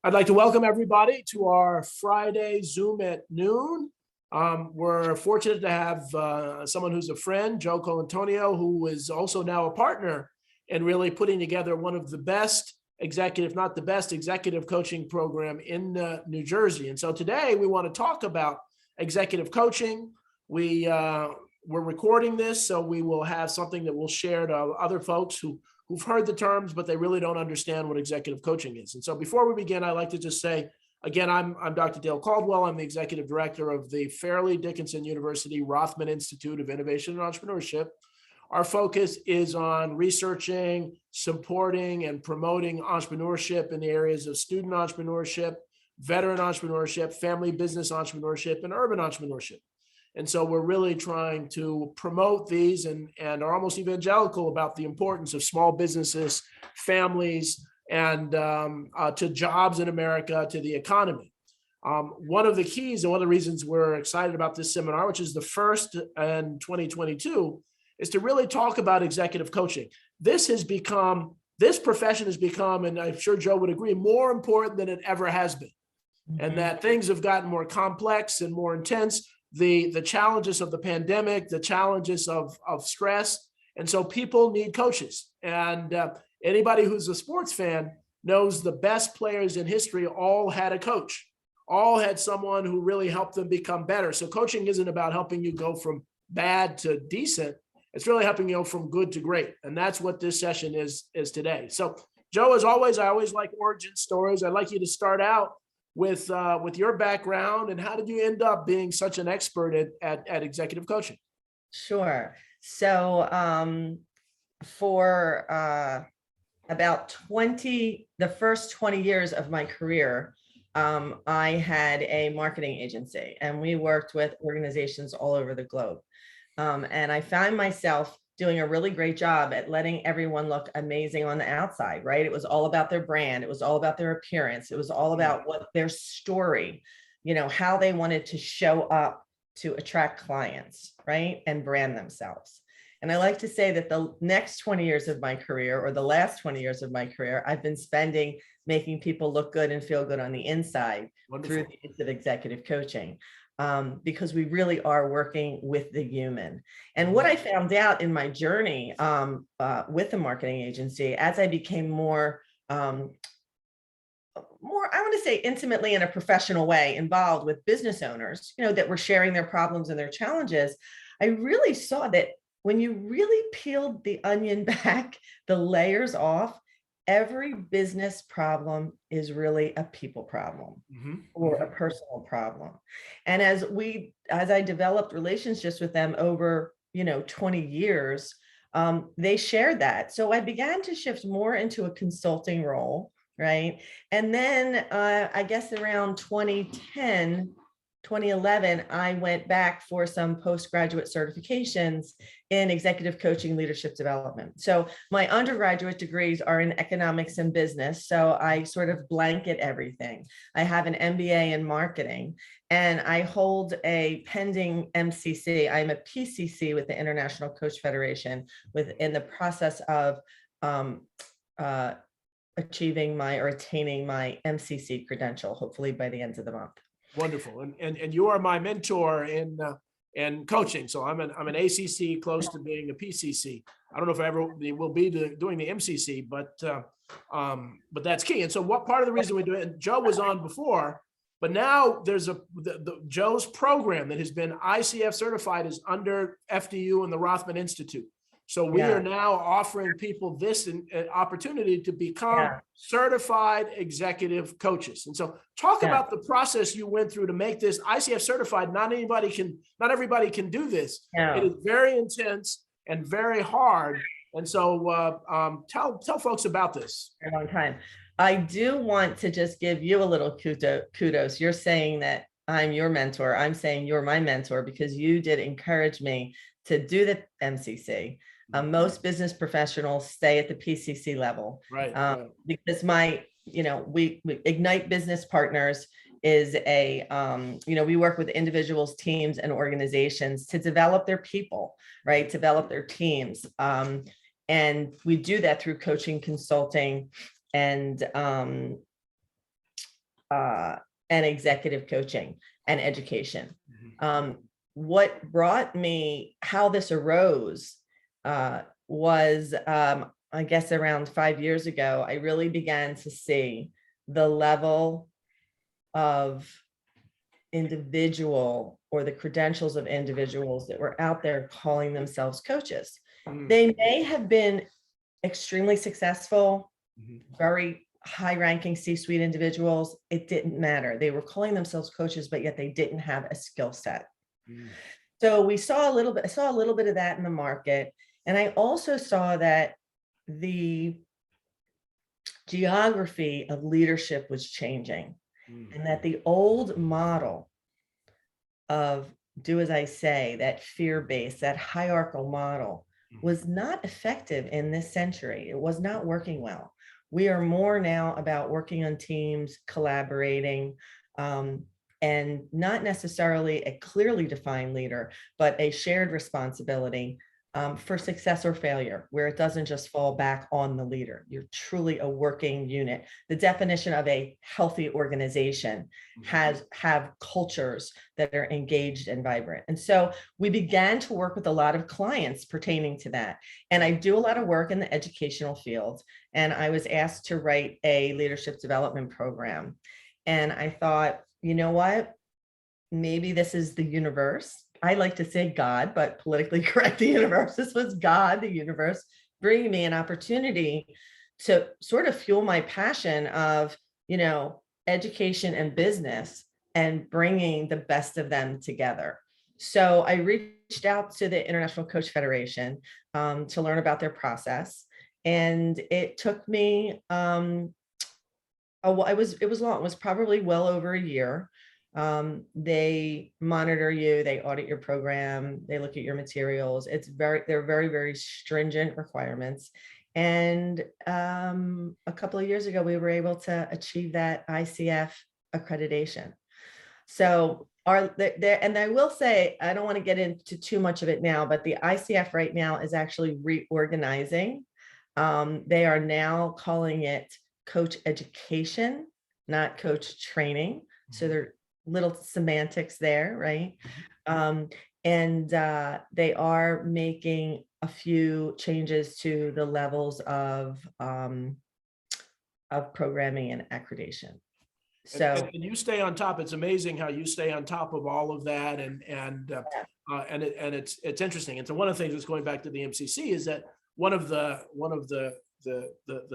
I'd like to welcome everybody to our Friday Zoom at noon. We're fortunate to have someone who's a friend, Jo Colontonio, who is also now a partner in really putting together one of the best executive, not the best executive coaching program in New Jersey. And so today we want to talk about executive coaching. We're recording this, so we will have something that we'll share to other folks who've heard the terms, but they really don't understand what executive coaching is. And so before we begin, I'd like to just say, again, I'm Dr. Dale Caldwell. I'm the executive director of the Fairleigh Dickinson University Rothman Institute of Innovation and Entrepreneurship. Our focus is on researching, supporting, and promoting entrepreneurship in the areas of student entrepreneurship, veteran entrepreneurship, family business entrepreneurship, and urban entrepreneurship. And so we're really trying to promote these and are almost evangelical about the importance of small businesses, families, and to jobs in America, to the economy. One of the keys and one of the reasons we're excited about this seminar, which is the first in 2022, is to really talk about executive coaching. This profession has become, and I'm sure Jo would agree, more important than it ever has been. Mm-hmm. And that things have gotten more complex and more intense. The challenges of the pandemic, the challenges of stress. And so people need coaches. And anybody who's a sports fan knows the best players in history all had a coach, all had someone who really helped them become better. So coaching isn't about helping you go from bad to decent. It's really helping you go from good to great. And that's what this session is today. So Jo, as always, I always like origin stories. I'd like you to start out with your background and how did you end up being such an expert at executive coaching? Sure. So for about the first 20 years of my career, I had a marketing agency and we worked with organizations all over the globe. And I found myself doing a really great job at letting everyone look amazing on the outside, right? It was all about their brand. It was all about their appearance. It was all about what their story, how they wanted to show up to attract clients, right? And brand themselves. And I like to say that the next 20 years of my career, or the last 20 years of my career, I've been spending making people look good and feel good on the inside. Wonderful. Through the use of executive coaching. Because we really are working with the human. And what I found out in my journey with the marketing agency, as I became more, I want to say intimately in a professional way involved with business owners, that were sharing their problems and their challenges, I really saw that when you really peeled the onion back, the layers off, every business problem is really a people problem or a personal problem. And as I developed relationships with them over, 20 years, they shared that. So I began to shift more into a consulting role, right? And then I guess around 2011, I went back for some postgraduate certifications in executive coaching, leadership development. So my undergraduate degrees are in economics and business. So I sort of blanket everything. I have an MBA in marketing and I hold a pending MCC. I'm a PCC with the International Coach Federation in the process of attaining my MCC credential, hopefully by the end of the month. Wonderful. And you are my mentor in coaching. So I'm an ACC close to being a PCC. I don't know if I ever will be doing the MCC, but that's key. And so what part of the reason we do it, and Jo was on before, but now there's Jo's program that has been ICF certified is under FDU and the Rothman Institute. So we are now offering people this opportunity to become certified executive coaches. And so talk about the process you went through to make this ICF certified. Not everybody can do this. It is very intense and very hard. And so tell folks about this. For a long time. I do want to just give you a little kudos. You're saying that I'm your mentor. I'm saying you're my mentor because you did encourage me to do the MCC. Most business professionals stay at the PCC level, right? Because we Ignite Business Partners is we work with individuals, teams, and organizations to develop their people, right? Develop their teams. And we do that through coaching, consulting, and and executive coaching and education. What brought me, how this arose was, I guess around 5 years ago, I really began to see the level of individual or the credentials of individuals that were out there calling themselves coaches. They may have been extremely successful, very high-ranking C-suite individuals. It didn't matter. They were calling themselves coaches, but yet they didn't have a skill set. So I saw a little bit of that in the market. And I also saw that the geography of leadership was changing, and that the old model of do as I say, that fear-based, that hierarchical model was not effective in this century. It was not working well. We are more now about working on teams, collaborating, and not necessarily a clearly defined leader, but a shared responsibility for success or failure, where it doesn't just fall back on the leader. You're truly a working unit. The definition of a healthy organization have cultures that are engaged and vibrant. And so we began to work with a lot of clients pertaining to that. And I do a lot of work in the educational field. And I was asked to write a leadership development program. And I thought, you know what? Maybe this is the universe. I like to say God, but politically correct, the universe. This was God, the universe, bringing me an opportunity to sort of fuel my passion of, education and business and bringing the best of them together. So I reached out to the International Coach Federation to learn about their process. And it took me, it was long. It was probably well over a year. They monitor you, they audit your program, they look at your materials. They're very, very stringent requirements. And a couple of years ago, we were able to achieve that ICF accreditation. So and I will say, I don't want to get into too much of it now, but the ICF right now is actually reorganizing. They are now calling it coach education, not coach training. So they're little semantics there, right? And they are making a few changes to the levels of programming and accreditation. So and you stay on top. It's amazing how you stay on top of all of that, and it's interesting. And so one of the things that's going back to the MCC is that one of the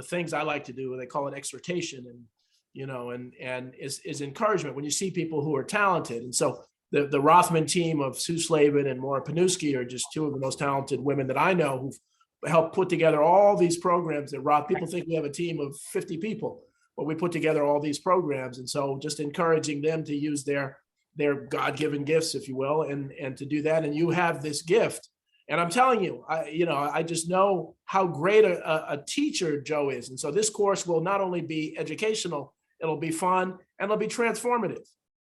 things I like to do, they call it exhortation, and is encouragement when you see people who are talented. And so the Rothman team of Sue Slavin and Maura Panuski are just two of the most talented women that I know who've helped put together all these programs that people think we have a team of 50 people, but we put together all these programs. And so just encouraging them to use their God-given gifts, if you will, and to do that. And you have this gift. And I'm telling you, I just know how great a teacher Jo is. And so this course will not only be educational, it'll be fun, and it'll be transformative.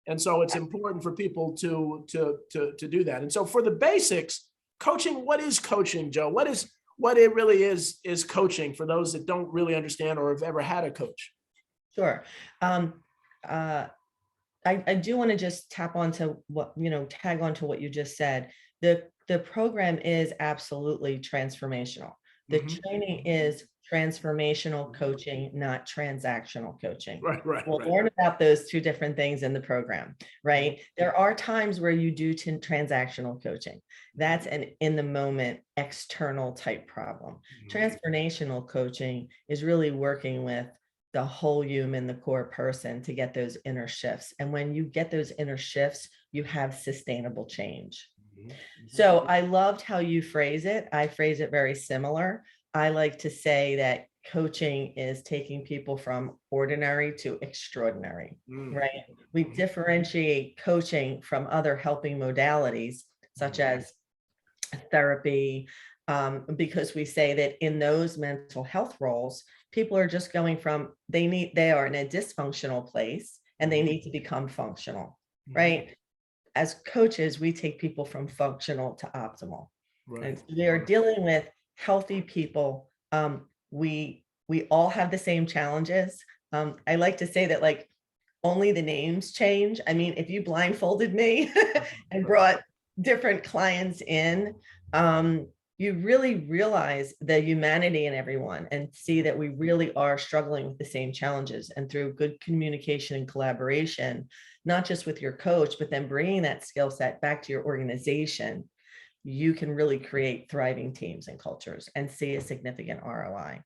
And so it's important for people to do that. And so for the basics, coaching, what is coaching, Jo? What it really is coaching for those that don't really understand or have ever had a coach? Sure. I do want to just tap onto tag onto what you just said. The program is absolutely transformational. The training is transformational coaching, not transactional coaching. Right. We'll learn about those two different things in the program, right? There are times where you do transactional coaching. That's an in the moment, external type problem. Transformational coaching is really working with the whole human, the core person, to get those inner shifts. And when you get those inner shifts, you have sustainable change. So I loved how you phrase it. I phrase it very similar. I like to say that coaching is taking people from ordinary to extraordinary, right? We differentiate coaching from other helping modalities, such as therapy, because we say that in those mental health roles, people are just going from, they are in a dysfunctional place and they need to become functional, right? As coaches, we take people from functional to optimal. Right. And they are dealing with healthy people. We all have the same challenges. I like to say that, like, only the names change. I mean, if you blindfolded me and brought different clients in, you really realize the humanity in everyone and see that we really are struggling with the same challenges. And through good communication and collaboration, not just with your coach, but then bringing that skill set back to your organization, you can really create thriving teams and cultures and see a significant ROI.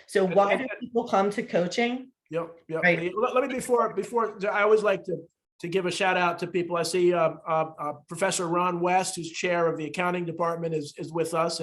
So why do people come to coaching? Yep. Right. Let me before I always like to give a shout out to people. I see Professor Ron West, who's chair of the accounting department, is with us,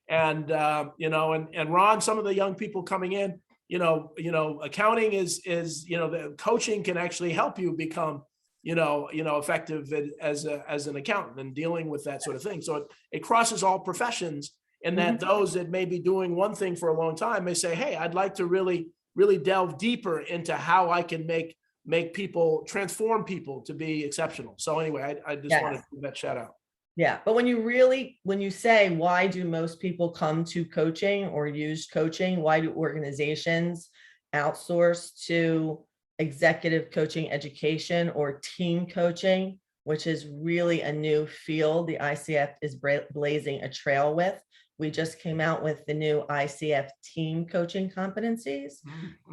and Ron, some of the young people coming in, accounting is the coaching can actually help you become effective as an accountant and dealing with that sort of thing. So it crosses all professions, and that those that may be doing one thing for a long time may say, hey, I'd like to really delve deeper into how I can make people, transform people to be exceptional. So anyway, I just wanted to give that shout out. Yeah. But when you say, why do most people come to coaching or use coaching? Why do organizations outsource to executive coaching education or team coaching, which is really a new field the ICF is blazing a trail with? We just came out with the new ICF team coaching competencies.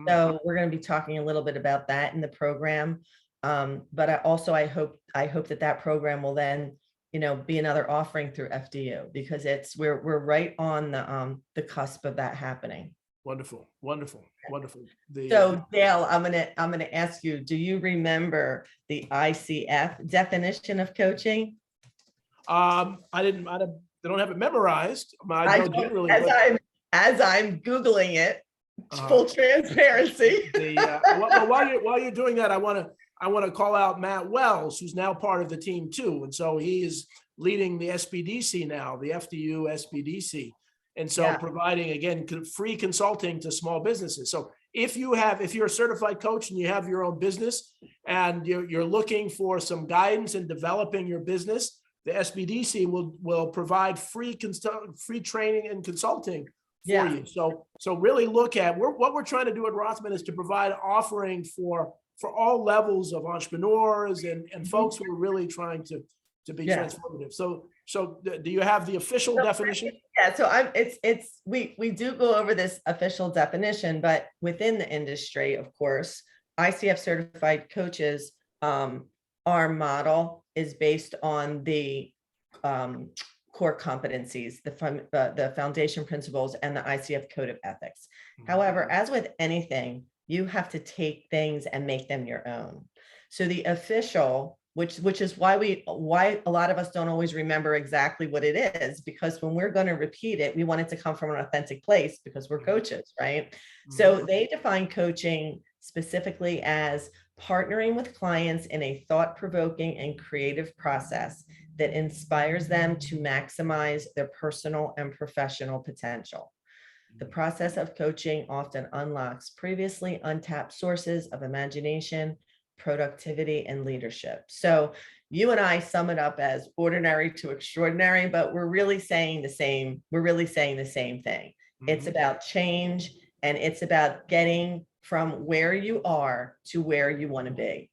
So we're going to be talking a little bit about that in the program. But I hope that program will then, be another offering through FDU, because we're right on the cusp of that happening. Wonderful. So Dale, I'm gonna ask you, do you remember the ICF definition of coaching? They don't have it memorized. As I'm Googling it, full transparency. While you're doing that, I want to call out Matt Wells, who's now part of the team too. And so he is leading the SBDC now, the FDU SBDC. And so providing, again, free consulting to small businesses. So if you're a certified coach and you have your own business and you're looking for some guidance in developing your business, the SBDC will provide free training and consulting for you. So really look at what we're trying to do at Rothman is to provide offering for all levels of entrepreneurs and folks who are really trying to be transformative. So do you have the official definition? Yeah. So we do go over this official definition, but within the industry, of course, ICF certified coaches, our model is based on the core competencies, the foundation principles, and the ICF code of ethics. However, as with anything, you have to take things and make them your own. So the official, which is why a lot of us don't always remember exactly what it is, because when we're going to repeat it, we want it to come from an authentic place because we're coaches, right? So they define coaching specifically as partnering with clients in a thought-provoking and creative process that inspires them to maximize their personal and professional potential. The process of coaching often unlocks previously untapped sources of imagination, productivity, and leadership. So you and I sum it up as ordinary to extraordinary, but we're really saying the same thing. It's about change, and it's about getting from where you are to where you want to be.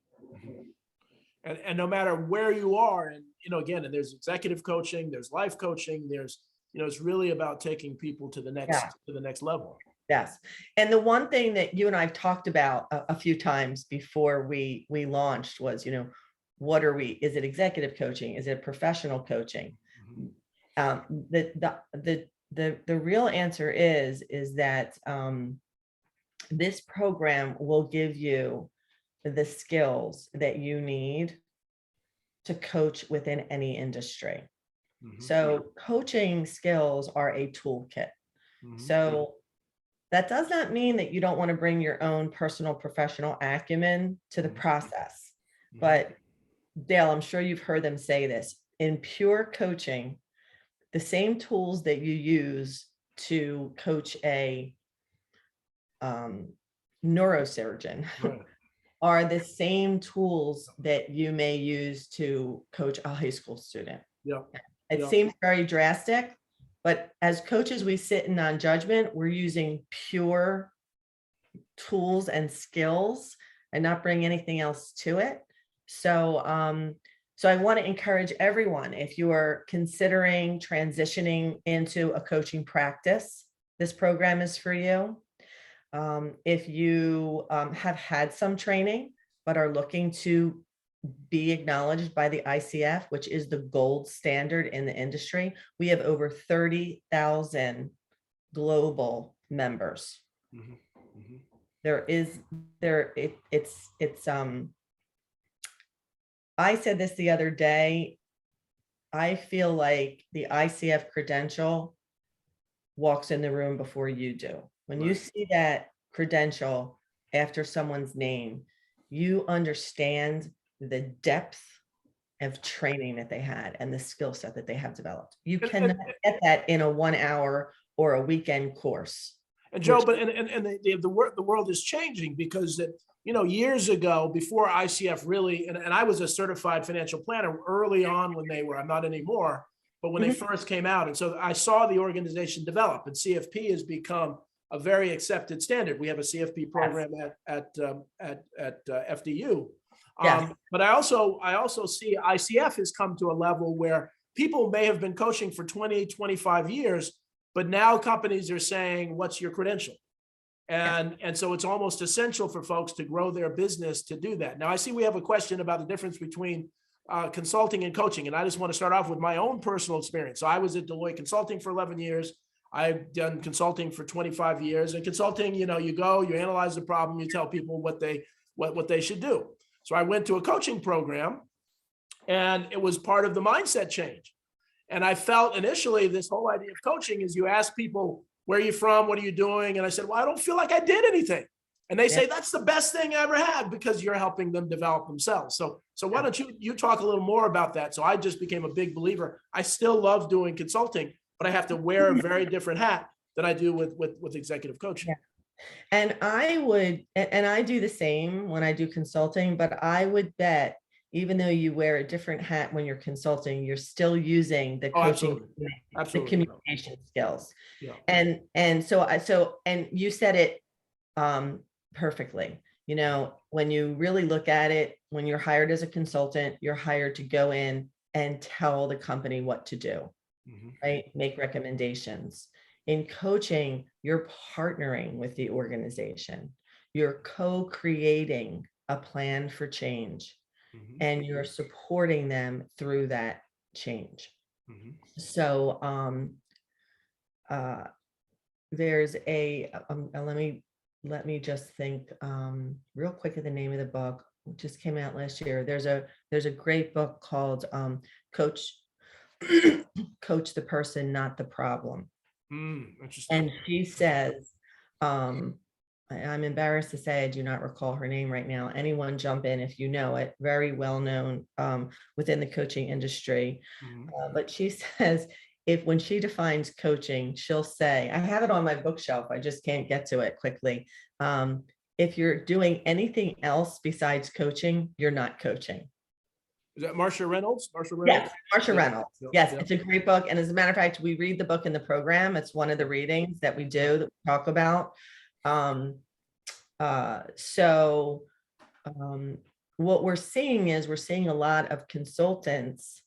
And no matter where you are, and again, and there's executive coaching, there's life coaching, there's it's really about taking people to the next level. Yes. And the one thing that you and I've talked about a few times before we launched was, what are we? Is it executive coaching? Is it professional coaching? The real answer is that this program will give you the skills that you need to coach within any industry. So coaching skills are a toolkit. So that does not mean that you don't want to bring your own personal professional acumen to the process. But Dale, I'm sure you've heard them say this. In pure coaching, the same tools that you use to coach a neurosurgeon are the same tools that you may use to coach a high school student. It seems very drastic, but as coaches, we sit in non-judgment. We're using pure tools and skills and not bring anything else to it. So, so I want to encourage everyone, if you are considering transitioning into a coaching practice, this program is for you. If you have had some training, but are looking to be acknowledged by the ICF, which is the gold standard in the industry, we have over 30,000 global members. Mhm, mhm. I said this the other day, I feel like the ICF credential walks in the room before you do. When you Right. see that credential after someone's name, you understand the depth of training that they had and the skill set that they have developed. You And, cannot get that in a 1 hour or a weekend course. Joe, which- but the world is changing because years ago, before ICF really, and I was a certified financial planner early on when they were, I'm not anymore, but when they first came out. And so I saw the organization develop, and CFP has become a very accepted standard. We have a CFP program at FDU. Yes. But I also see ICF has come to a level where people may have been coaching for 20, 25 years, but now companies are saying, what's your credential? And so it's almost essential for folks to grow their business to do that. Now, I see we have a question about the difference between consulting and coaching. And I just want to start off with my own personal experience. So I was at Deloitte Consulting for 11 years. I've done consulting for 25 years. And consulting, you go, you analyze the problem, you tell people what they should do. So I went to a coaching program, and it was part of the mindset change. And I felt initially this whole idea of coaching is you ask people, where are you from? What are you doing? And I said, well, I don't feel like I did anything. And they say, that's the best thing I ever had, because you're helping them develop themselves. So why don't you talk a little more about that? So I just became a big believer. I still love doing consulting, but I have to wear a very different hat than I do with executive coaching. Yeah. And I do the same when I do consulting, but I would bet, even though you wear a different hat when you're consulting, you're still using the coaching, the communication skills. Yeah. And so you said it perfectly. When you really look at it, when you're hired as a consultant, you're hired to go in and tell the company what to do, right? Make recommendations. In coaching, you're partnering with the organization. You're co-creating a plan for change, and you're supporting them through that change. So there's let me just think real quick of the name of the book. It just came out last year. There's a great book called Coach the Person, Not the Problem. Interesting. And she says, I'm embarrassed to say I do not recall her name right now. Anyone jump in if you know it. Very well known within the coaching industry. But she says, when she defines coaching, she'll say, I have it on my bookshelf, I just can't get to it quickly. If you're doing anything else besides coaching, you're not coaching. Is that Marsha Reynolds? Yes, Marsha Reynolds. Yes, it's a great book. And as a matter of fact, we read the book in the program. It's one of the readings that we do, that we talk about. What we're seeing is a lot of consultants.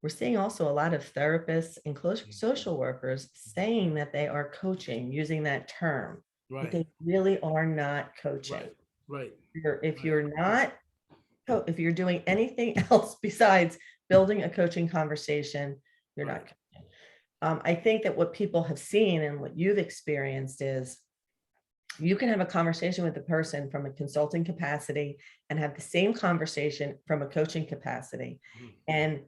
We're seeing also a lot of therapists and social workers saying that they are coaching, using that term, but they really are not coaching. Right. If you're doing anything else besides building a coaching conversation, you're not coaching. I think that what people have seen and what you've experienced is you can have a conversation with the person from a consulting capacity and have the same conversation from a coaching capacity. And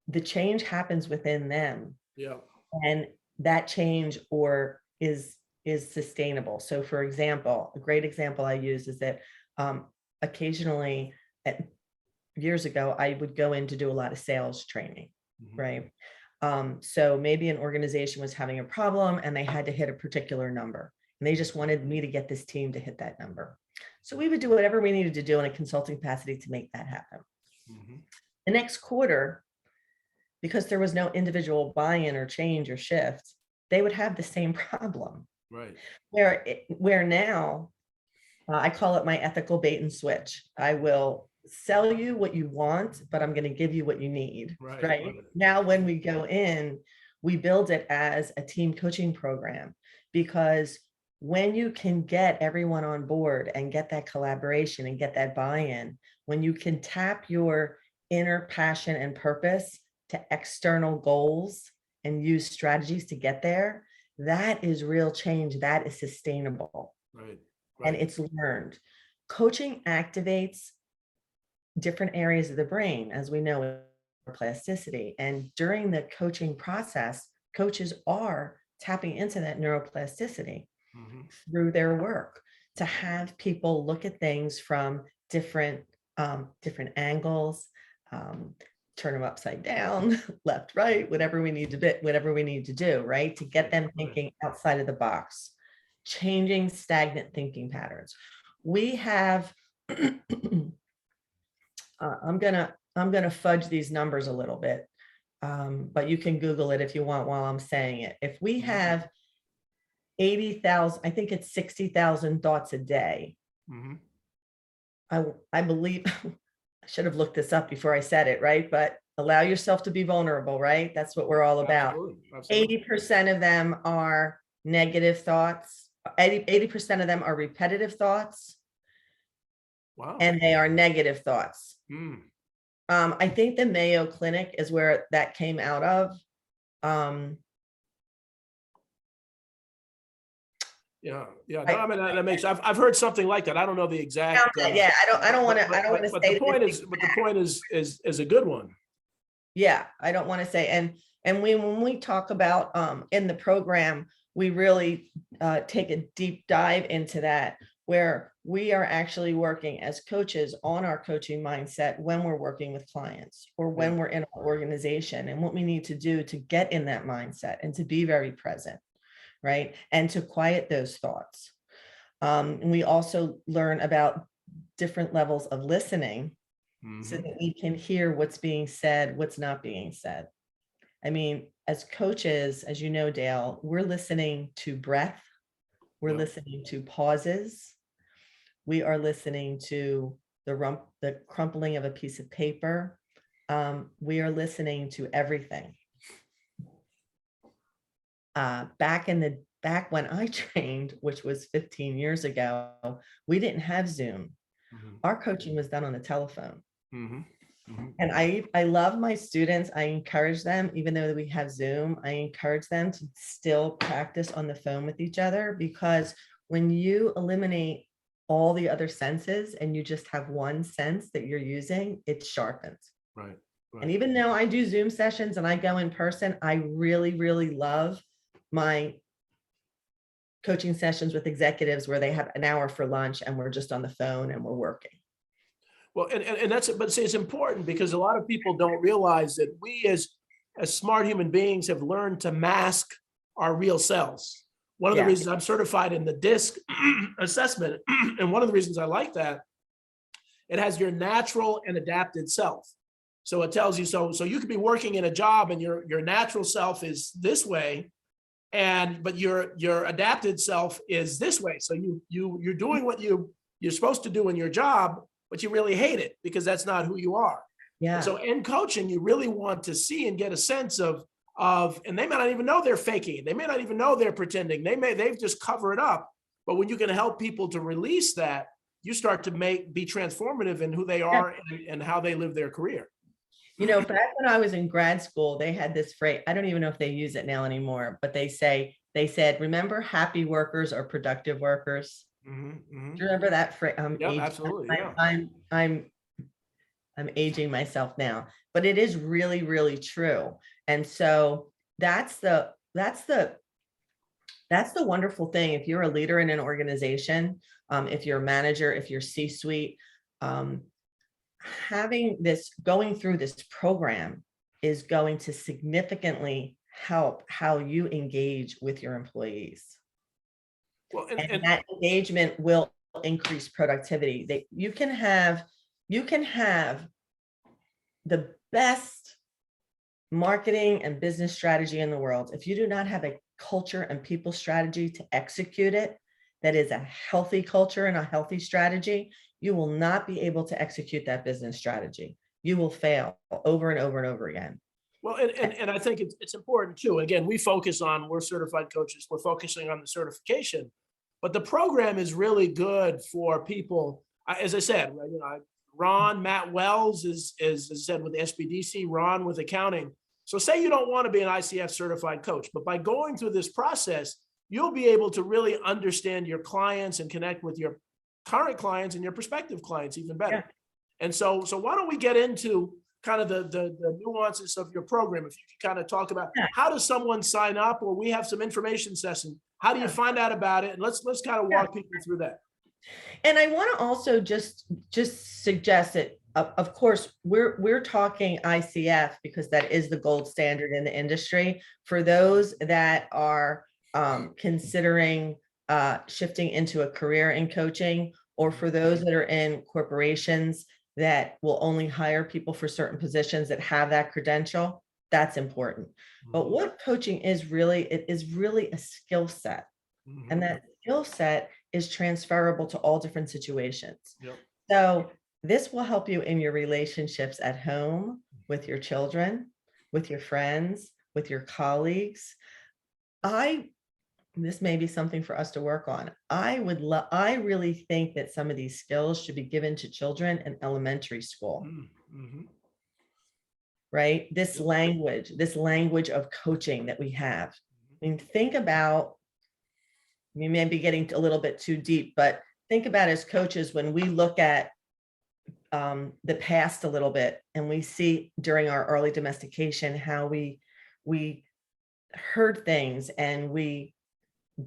the change happens within them. Yeah. And that change is sustainable. So for example, a great example I use is that occasionally, years ago, I would go in to do a lot of sales training, right? So maybe an organization was having a problem and they had to hit a particular number, and they just wanted me to get this team to hit that number. So we would do whatever we needed to do in a consulting capacity to make that happen. The next quarter, because there was no individual buy-in or change or shift, they would have the same problem. Right. Where now I call it my ethical bait and switch. I will sell you what you want, but I'm going to give you what you need. Right, Right. right. Now, when we go in, we build it as a team coaching program, because when you can get everyone on board and get that collaboration and get that buy-in, when you can tap your inner passion and purpose to external goals and use strategies to get there, that is real change. That is sustainable. Right. And Right. it's learned. Coaching activates different areas of the brain, as we know, plasticity. And during the coaching process, coaches are tapping into that neuroplasticity Mhm. through their work to have people look at things from different angles, turn them upside down, left, right, whatever we need to do, right, to get them thinking outside of the box, changing stagnant thinking patterns. We have I'm gonna fudge these numbers a little bit, but you can Google it if you want while I'm saying it. If we have 80,000, I think it's 60,000 thoughts a day. Mhm. I believe I should have looked this up before I said it, right? But allow yourself to be vulnerable, right? That's what we're all about. Absolutely. Absolutely. 80% of them are negative thoughts. 80% of them are repetitive thoughts, Wow. and they are negative thoughts. Mm. I think the Mayo Clinic is where that came out of. Yeah. Yeah. No, I mean, that makes, I've heard something like that. I don't know the exact, Yeah, I don't want to, but the say point this. is, but the point is a good one. Yeah, I don't want to say, and when we talk about in the program, we really take a deep dive into that, where we are actually working as coaches on our coaching mindset when we're working with clients or when we're in our organization, and what we need to do to get in that mindset and to be very present, right? And to quiet those thoughts. And we also learn about different levels of listening, so that we can hear what's being said, what's not being said. I mean, as coaches, as you know, Dale, we're listening to breath. We're listening to pauses. We are listening to the crumpling of a piece of paper. We are listening to everything. Back when I trained, which was 15 years ago, we didn't have Zoom. Our coaching was done on the telephone. And I love my students. I encourage them, even though we have Zoom, I encourage them to still practice on the phone with each other, because when you eliminate all the other senses and you just have one sense that you're using, it sharpens. Right. And even though I do Zoom sessions and I go in person, I really, really love my coaching sessions with executives where they have an hour for lunch and we're just on the phone and we're working. Well, and that's it. But see, it's important because a lot of people don't realize that we as smart human beings have learned to mask our real selves. One of the reasons I'm certified in the DISC assessment, and one of the reasons I like that, it has your natural and adapted self. So it tells you, so you could be working in a job and your natural self is this way, but your adapted self is this way. So you're doing what you're supposed to do in your job, but you really hate it because that's not who you are. Yeah. And so in coaching, you really want to see and get a sense of, and they may not even know they're faking. They may not even know they're pretending. They've just covered it up. But when you can help people to release that, you start to be transformative in who they are and how they live their career. You know, back when I was in grad school, they had this phrase. I don't even know if they use it now anymore, but they said, remember, happy workers are productive workers. Do you remember that phrase? Yeah, absolutely. Yeah. I'm aging myself now, but it is really, really true. And so that's the wonderful thing. If you're a leader in an organization, if you're a manager, if you're C-suite, going through this program is going to significantly help how you engage with your employees. Well, and that engagement will increase productivity. You can have the best marketing and business strategy in the world. If you do not have a culture and people strategy to execute it, that is a healthy culture and a healthy strategy, you will not be able to execute that business strategy. You will fail over and over and over again. Well, and I think it's important too. Again, we're certified coaches. We're focusing on the certification, but the program is really good for people. As I said, Matt Wells is as I said with SBDC, Ron with accounting. So say you don't want to be an ICF certified coach, but by going through this process, you'll be able to really understand your clients and connect with your current clients and your prospective clients even better. Yeah. And so why don't we get into kind of the nuances of your program? If you can kind of talk about how does someone sign up, or we have some information session. How do you find out about it? And let's kind of walk people through that. And I want to also just suggest that, of course, we're talking ICF because that is the gold standard in the industry. For those that are considering shifting into a career in coaching, or for those that are in corporations that will only hire people for certain positions that have that credential, that's important. But what coaching is really, it is really a skill set. And that skill set is transferable to all different situations. Yep. So this will help you in your relationships at home, with your children, with your friends, with your colleagues. This may be something for us to work on. I really think that some of these skills should be given to children in elementary school. Right? This language of coaching that we have. I mean, think about, we may be getting a little bit too deep, but think about as coaches, when we look at the past a little bit, and we see during our early domestication, how we heard things and we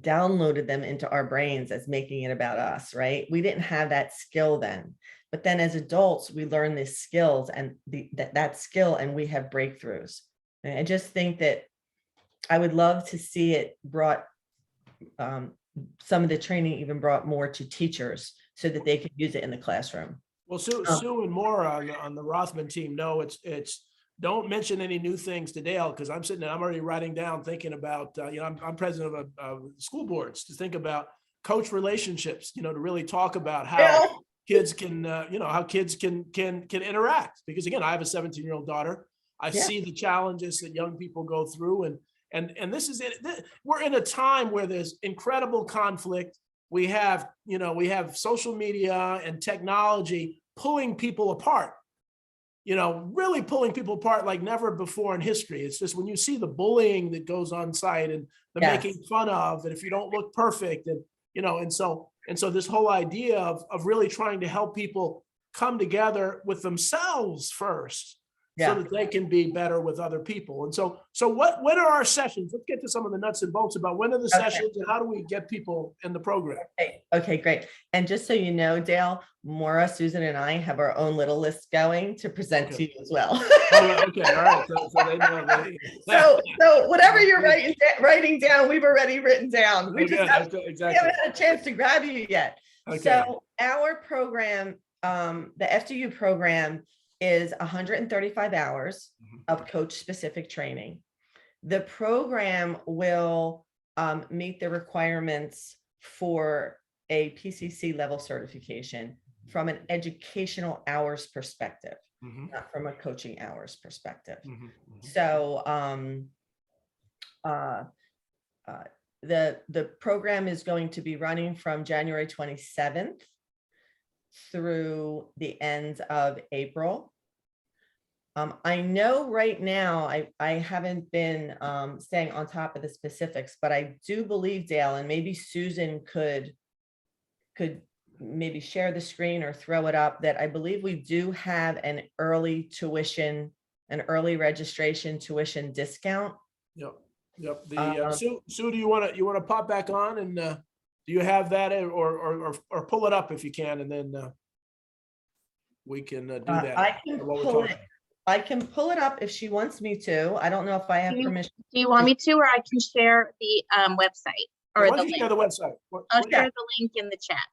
downloaded them into our brains as making it about us, right? We didn't have that skill then, but then as adults, we learn these skills and that skill, and we have breakthroughs. And I just think that I would love to see it brought, some of the training even brought more to teachers so that they could use it in the classroom. Well, Sue and Maura on the Rothman team know it's don't mention any new things to Dale, because I'm already writing down, thinking about, I'm president of school boards, to think about coach relationships, to really talk about how kids can, can interact. Because again, I have a 17-year-old daughter. I see the challenges that young people go through, and this is it. We're in a time where there's incredible conflict. We have social media and technology pulling people apart. Really pulling people apart like never before in history. It's just when you see the bullying that goes on site, and the making fun of, and if you don't look perfect, and and so this whole idea of really trying to help people come together with themselves first, so that they can be better with other people. And so when are our sessions? Let's get to some of the nuts and bolts about when are the sessions, and how do we get people in the program? Okay, great. And just so you know, Dale, Maura, Susan, and I have our own little list going to present to you as well. Okay, all right. So they know. So whatever you're writing down, we've already written down. We just haven't had a chance to grab you yet. Okay. So our program, the FDU program, is 135 hours of coach-specific training. The program will meet the requirements for a PCC level certification from an educational hours perspective, not from a coaching hours perspective. So the program is going to be running from January 27th through the end of April. I know right now I haven't been staying on top of the specifics, but I do believe, Dale, and maybe Susan could maybe share the screen or throw it up, that I believe we do have an early tuition, an early registration tuition discount. Yep. Sue, do you want to pop back on, and do you have that, or pull it up if you can, and then we can do that. I can pull it up if she wants me to. I don't know if I have permission. Do you want me to, or I can share the website or the link? Share the website. I'll share the link in the chat.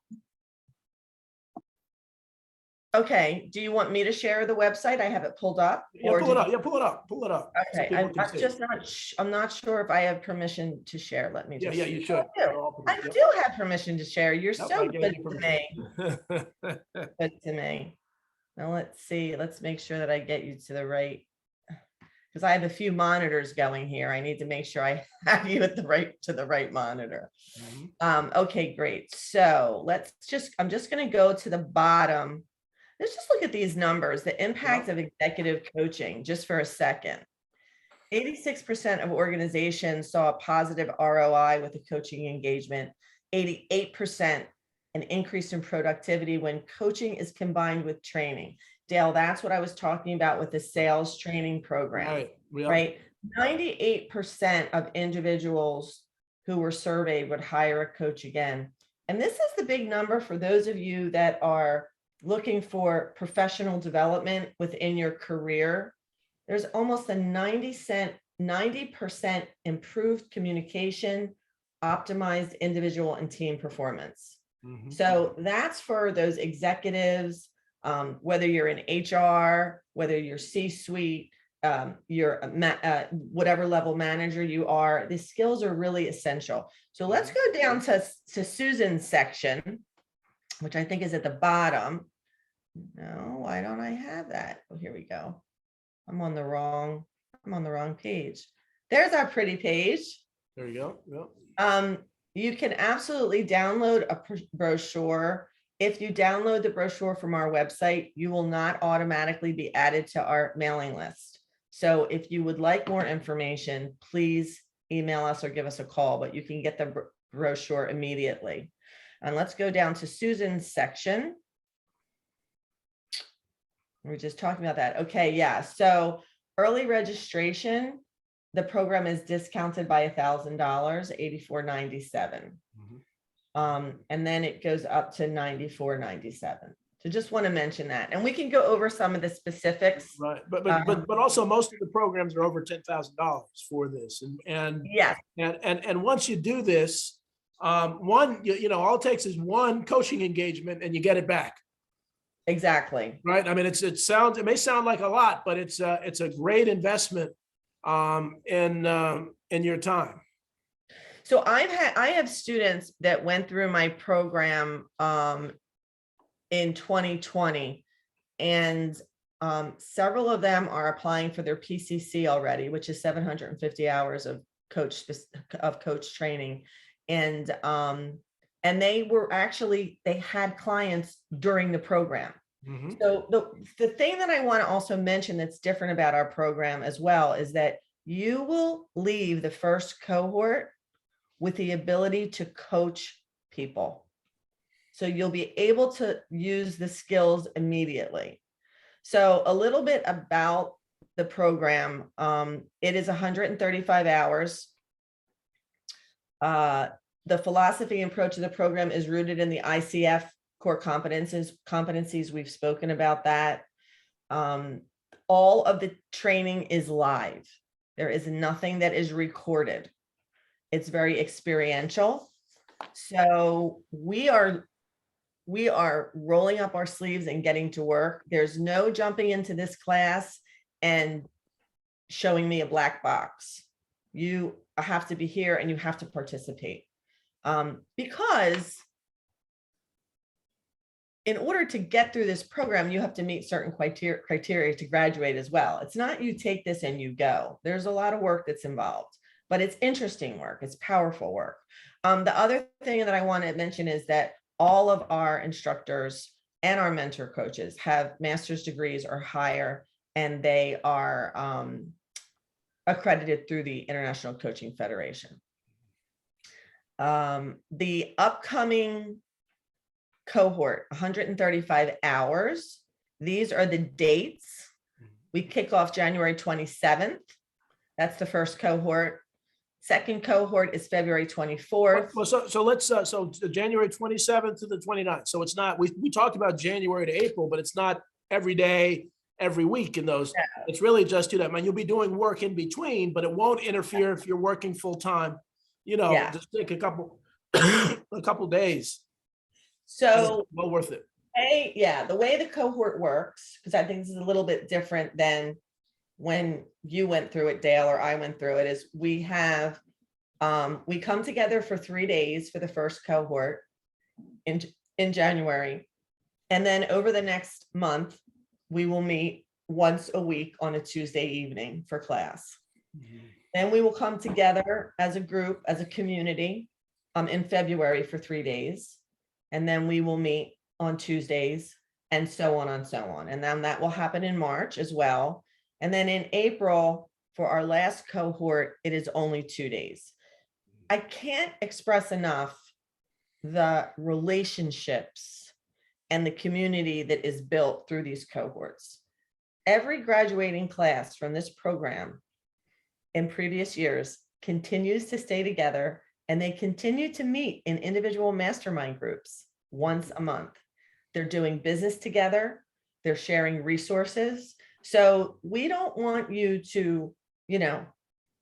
Okay, do you want me to share the website? I have it pulled up. Yeah, or pull it did up. you- Yeah, pull it up. Pull it up. so Okay, people I'm can see. just not, I'm not sure if I have permission to share. Let me Yeah, just. yeah, you should. I do have permission to share. You're Yep, so I good gave you to me. permission. Good to me. Now let's see, let's make sure that I get you to the right. Because I have a few monitors going here. I need to make sure I have you at the right monitor. Mhm. Okay, great. So I'm just gonna go to the bottom. Let's just look at these numbers, the impact of executive coaching, just for a second. 86% of organizations saw a positive ROI with a coaching engagement. 88% an increase in productivity when coaching is combined with training. Dale, that's what I was talking about with the sales training program, Right. Yep. right? 98% of individuals who were surveyed would hire a coach again. And this is the big number for those of you that are looking for professional development within your career. There's almost a 90% improved communication, optimized individual and team performance. Mhm. So that's for those executives, whether you're in HR, whether you're C-suite, you're whatever level manager you are, the skills are really essential. So let's go down to Susan's section, which I think is at the bottom. No, why don't I have that? Oh, here we go. I'm on the wrong page. There's our pretty page. There you go. Yep. You can absolutely download a brochure. If you download the brochure from our website, you will not automatically be added to our mailing list. So if you would like more information, please email us or give us a call, but you can get the brochure immediately. And let's go down to Susan's section. We're just talking about that. Okay, yeah. So early registration, the program is discounted by $1,000, $84.97. And then it goes up to $94.97. So just want to mention that. And we can go over some of the specifics. Right. But also most of the programs are over $10,000 for this. And yes. And once you do this, all it takes is one coaching engagement and you get it back. Exactly. Right. I mean, it may sound like a lot, but it's a great investment in your time. So I have students that went through my program in 2020, and several of them are applying for their PCC already, which is 750 hours of coach training, and they had clients during the program. Mm-hmm. So the thing that I want to also mention that's different about our program as well is that you will leave the first cohort with the ability to coach people. So you'll be able to use the skills immediately. So a little bit about the program. It is 135 hours. The philosophy and approach of the program is rooted in the ICF core competencies. We've spoken about that. All of the training is live. There is nothing that is recorded. It's very experiential. So we are rolling up our sleeves and getting to work. There's no jumping into this class and showing me a black box. You have to be here and you have to participate. Because in order to get through this program, you have to meet certain criteria to graduate as well. It's not you take this and you go. There's a lot of work that's involved, but it's interesting work. It's powerful work. The other thing that I want to mention is that all of our instructors and our mentor coaches have master's degrees or higher, and they are accredited through the International Coaching Federation. The upcoming cohort, 135 hours. These are the dates. We kick off January 27th. That's the first cohort. Second cohort is February 24th. Well, so let's January 27th to the 29th. So it's not, we talked about January to April, but it's not every day, every week in those. Yeah. It's really just, you'll be doing work in between, but it won't interfere if you're working full time. Just take a couple days. So well worth it. the way the cohort works, because I think this is a little bit different than when you went through it, Dale, or I went through it, is we come together for 3 days for the first cohort in January. And then over the next month, we will meet once a week on a Tuesday evening for class. Then we will come together as a group, as a community, in February for 3 days. And then we will meet on Tuesdays and so on and so on. And then that will happen in March as well. And then in April, for our last cohort, it is only 2 days. I can't express enough the relationships and the community that is built through these cohorts. Every graduating class from this program in previous years continues to stay together, and they continue to meet in individual mastermind groups once a month. They're doing business together. They're sharing resources. So we don't want you to,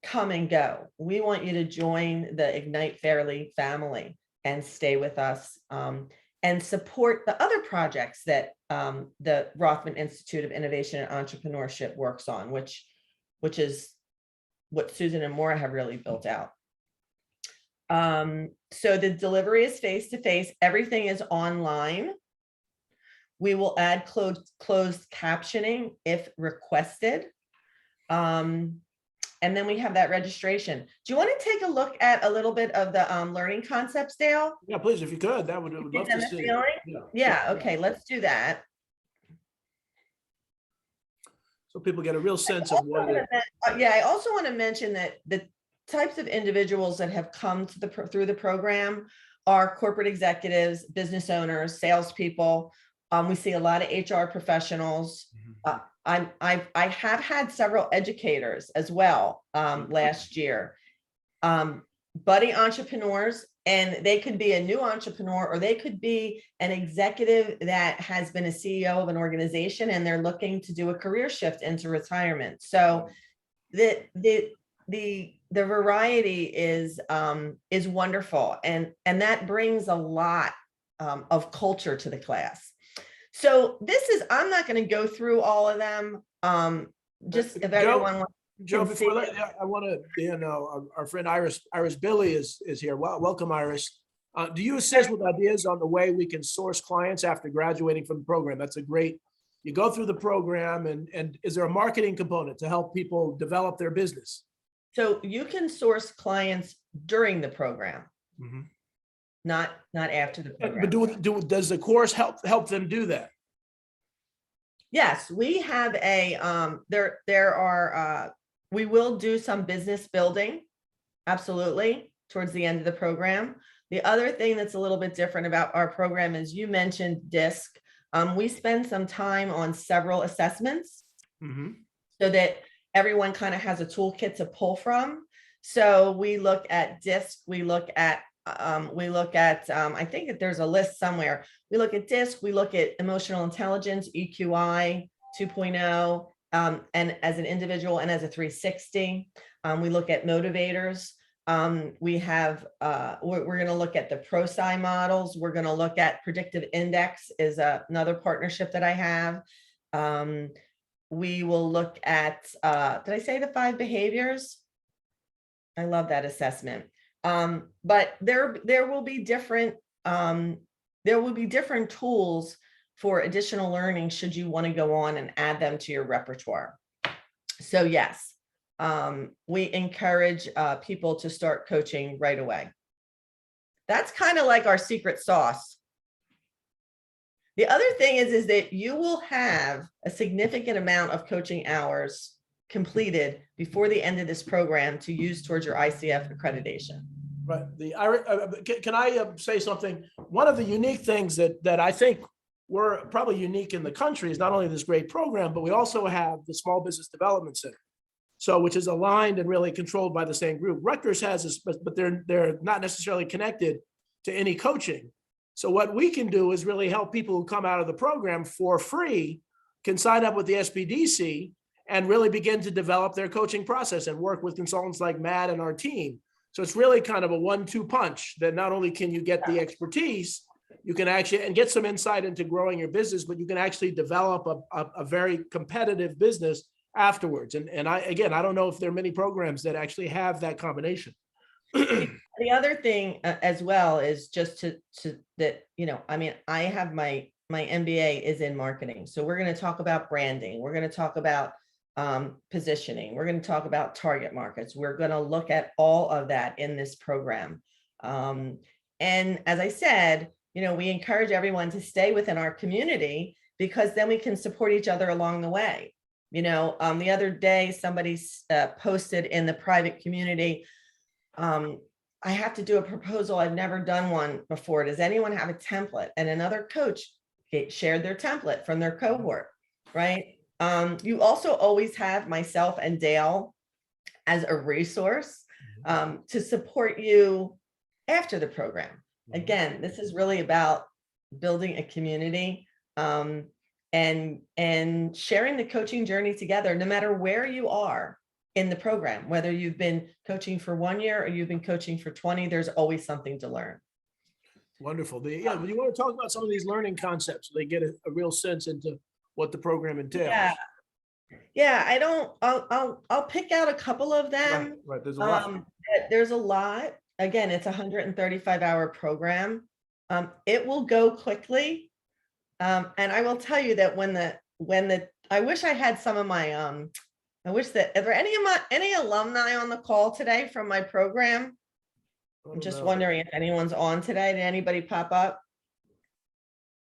come and go. We want you to join the Ignite Fairly family and stay with us, and support the other projects that the Rothman Institute of Innovation and Entrepreneurship works on, which is what Susan and Maura have really built out. So the delivery is face-to-face. Everything is online. We will add closed captioning if requested. And then we have that registration. Do you want to take a look at a little bit of the learning concepts, Dale? Yeah, please, if you could, that would love to see. Yeah, okay, let's do that. So people get a real sense of what it is. Yeah, I also want to mention that the types of individuals that have come to through the program are corporate executives, business owners, salespeople. We see a lot of HR professionals. I have had several educators as well last year, budding entrepreneurs, and they could be a new entrepreneur, or they could be an executive that has been a CEO of an organization and they're looking to do a career shift into retirement. So the variety is wonderful, and that brings a lot of culture to the class. So I'm not going to go through all of them. Just if everyone wants. Joe, before that, I want to, our friend Iris Billy is here. Welcome, Iris. Do you assist with ideas on the way we can source clients after graduating from the program? That's you go through the program, and is there a marketing component to help people develop their business? So you can source clients during the program, not after the program. But does the course help them do that? Yes, we have we will do some business building, absolutely, towards the end of the program. The other thing that's a little bit different about our program is, you mentioned DISC. We spend some time on several assessments so that everyone kind of has a toolkit to pull from. So we look at DISC, we look at, I think that there's a list somewhere. We look at DISC, we look at emotional intelligence, EQI 2.0, and as an individual and as a 360. We look at motivators. We have, we're going to look at the ProSci models. We're going to look at predictive index is another partnership that I have. We will look at, did I say the 5 behaviors? I love that assessment. But there will be different tools for additional learning should you want to go on and add them to your repertoire. So yes, we encourage people to start coaching right away. That's kind of like our secret sauce. The other thing is that you will have a significant amount of coaching hours completed before the end of this program to use towards your ICF accreditation. Right. Can I say something? One of the unique things that I think we're probably unique in the country is not only this great program, but we also have the Small Business Development Center, which is aligned and really controlled by the same group. Rutgers has this, but they're not necessarily connected to any coaching. So what we can do is really help people who come out of the program for free can sign up with the SBDC and really begin to develop their coaching process and work with consultants like Matt and our team. So it's really kind of a 1-2 punch that not only can you get the expertise, you can actually, and get some insight into growing your business, but you can actually develop a very competitive business afterwards. And I don't know if there are many programs that actually have that combination. The other thing as well is just to that, I have my MBA is in marketing. So we're going to talk about branding. We're going to talk about positioning. We're going to talk about target markets. We're going to look at all of that in this program. And as I said, we encourage everyone to stay within our community, because then we can support each other along the way. The other day, somebody posted in the private community, I have to do a proposal. I've never done one before. Does anyone have a template? And another coach shared their template from their cohort, right? You also always have myself and Dale as a resource to support you after the program. Again, this is really about building a community and sharing the coaching journey together, no matter where you are in the program, whether you've been coaching for 1 year or you've been coaching for 20, there's always something to learn. Wonderful. You want to talk about some of these learning concepts so they get a real sense into what the program entails. Yeah. I'll pick out a couple of them. Right. There's a lot. There's a lot. Again, it's a 135-hour program. It will go quickly. And I will tell you that I wish I had some of my, I wish that, are there any alumni on the call today from my program? I'm just wondering if anyone's on today. Did anybody pop up?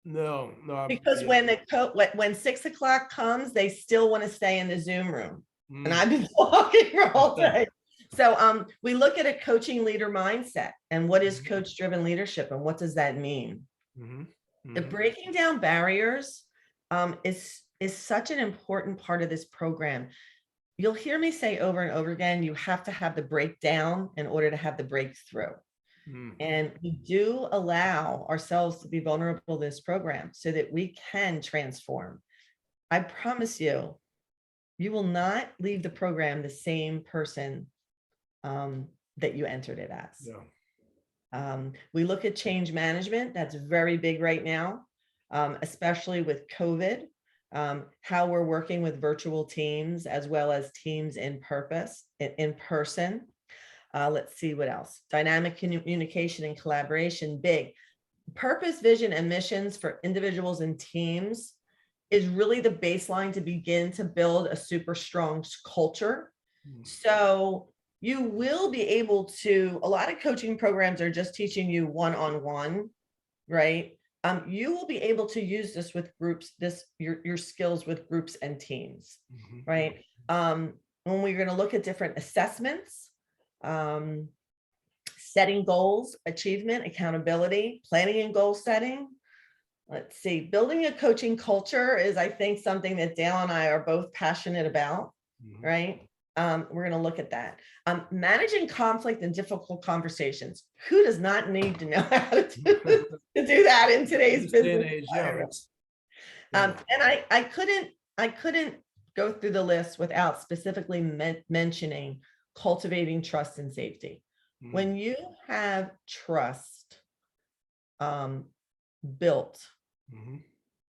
No. Because when 6 o'clock comes, they still want to stay in the Zoom room. And I've been talking for all day. So we look at a coaching leader mindset and what is coach driven leadership and what does that mean? The breaking down barriers is such an important part of this program. You'll hear me say over and over again, you have to have the breakdown in order to have the breakthrough. And we do allow ourselves to be vulnerable to this program so that we can transform. I promise you, you will not leave the program the same person that you entered it as. We look at change management. That's very big right now, especially with COVID. How we're working with virtual teams as well as teams in person. Let's see what else. Dynamic communication and collaboration, big. Purpose, vision, and missions for individuals and teams is really the baseline to begin to build a super strong culture. So you will be able to, a lot of coaching programs are just teaching you one-on-one, right? You will be able to use this with groups, your skills with groups and teams, right? When we're going to look at different assessments, setting goals, achievement, accountability, planning and goal setting. Let's see, building a coaching culture is, I think, something that Dale and I are both passionate about, right? We're going to look at that. Managing conflict and difficult conversations. Who does not need to know how to do that in today's business? And I couldn't go through the list without specifically mentioning cultivating trust and safety. When you have trust built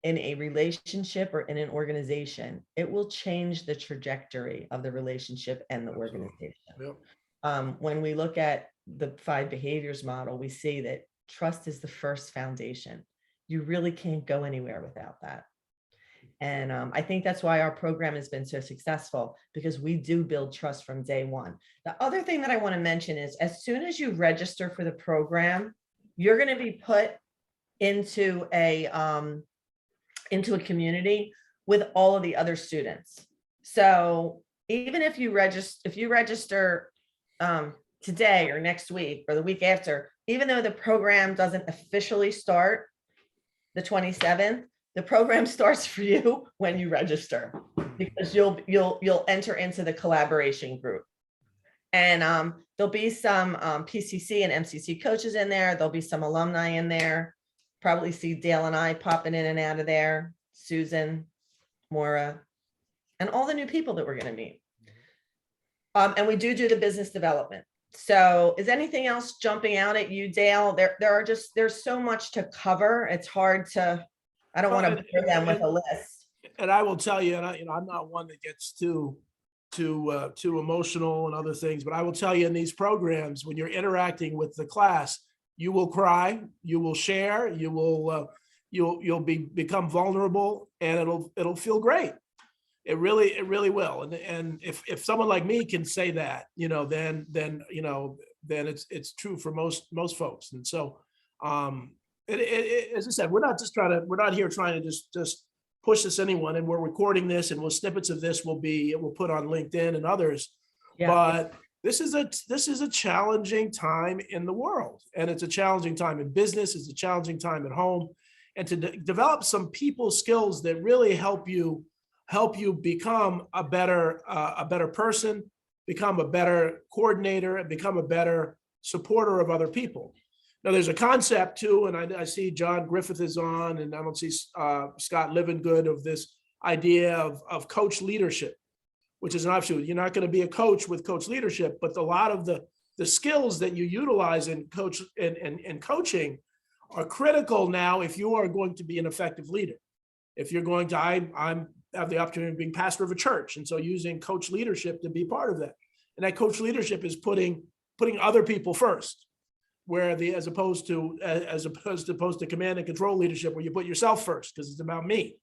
in a relationship or in an organization, it will change the trajectory of the relationship and the organization. When we look at the 5 behaviors model, we see that trust is the first foundation. You really can't go anywhere without that. And I think that's why our program has been so successful, because we do build trust from day one. The other thing that I want to mention is, as soon as you register for the program, you're going to be put into a community with all of the other students. So even if you register today or next week or the week after, even though the program doesn't officially start the 27th, the program starts for you when you register, because you'll enter into the collaboration group. And there'll be some PCC and MCC coaches in there. There'll be some alumni in there. Probably see Dale and I popping in and out of there, Susan, Maura, and all the new people that we're going to meet. And we do the business development. So is anything else jumping out at you, Dale? There's so much to cover. It's hard to, I don't want to bore them with a list. And I will tell you, and I'm not one that gets too emotional and other things, but I will tell you, in these programs, when you're interacting with the class, you will cry, you will share, you'll become vulnerable, and it'll feel great. It really will. And if someone like me can say that, then it's true for most folks. And so, as I said, we're not here trying to just push this anyone, and we're recording this, and snippets of this we'll put on LinkedIn and others. Yeah. But this is a challenging time in the world, and it's a challenging time in business. It's a challenging time at home, and to develop some people skills that really help you become a better person, become a better coordinator, and become a better supporter of other people. Now, there's a concept too, and I see John Griffith is on, and I don't see Scott Livingood, of this idea of coach leadership, which is an offshoot. You're not going to be a coach with coach leadership, but a lot of the skills that you utilize in coaching are critical now if you are going to be an effective leader. If you're going to, I have the opportunity of being pastor of a church, and so using coach leadership to be part of that. And that coach leadership is putting other people first, where as opposed to command and control leadership, where you put yourself first because it's about me.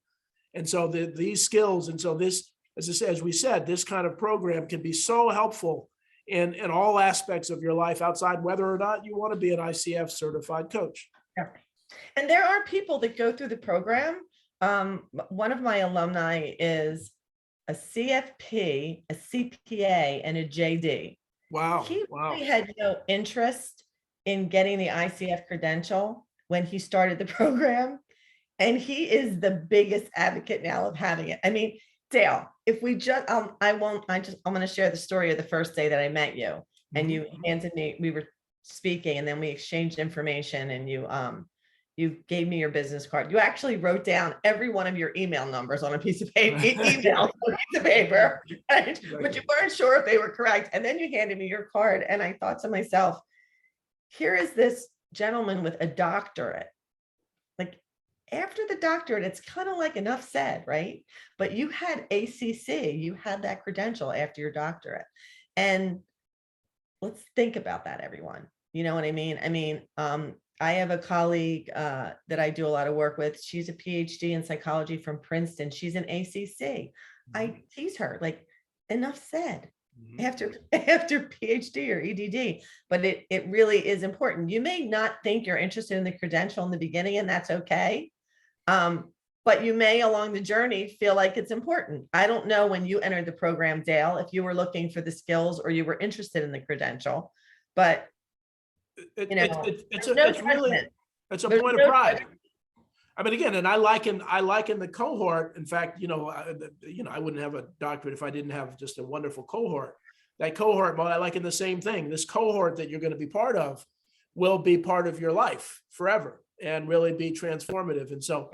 And so these skills, and so this, as we said, this kind of program can be so helpful in all aspects of your life, outside whether or not you want to be an ICF certified coach. Yeah. And there are people that go through the program. One of my alumni is a CFP, a CPA, and a JD. Wow. He really had no interest in getting the ICF credential when he started the program. And he is the biggest advocate now of having it. I mean, Dale, if we just, I'm going to share the story of the first day that I met you, and you handed me, we were speaking, and then we exchanged information, and you gave me your business card. You actually wrote down every one of your email numbers on a piece of paper, right? But you weren't sure if they were correct. And then you handed me your card, and I thought to myself, here is this gentleman with a doctorate. Like, after the doctorate, it's kind of like enough said, right? But you had ACC, you had that credential after your doctorate. And let's think about that, everyone. You know what I mean? I mean, I have a colleague that I do a lot of work with. She's a PhD in psychology from Princeton. She's an ACC. I tease her, like, enough said. After PhD or EDD, but it really is important. You may not think you're interested in the credential in the beginning, and that's okay. But you may along the journey feel like it's important. I don't know when you entered the program, Dale, if you were looking for the skills or you were interested in the credential, but it's a point of pride. I mean, again, and I liken the cohort. In fact, I wouldn't have a doctorate if I didn't have just a wonderful cohort. That cohort, well, I liken the same thing. This cohort that you're going to be part of will be part of your life forever and really be transformative. And so,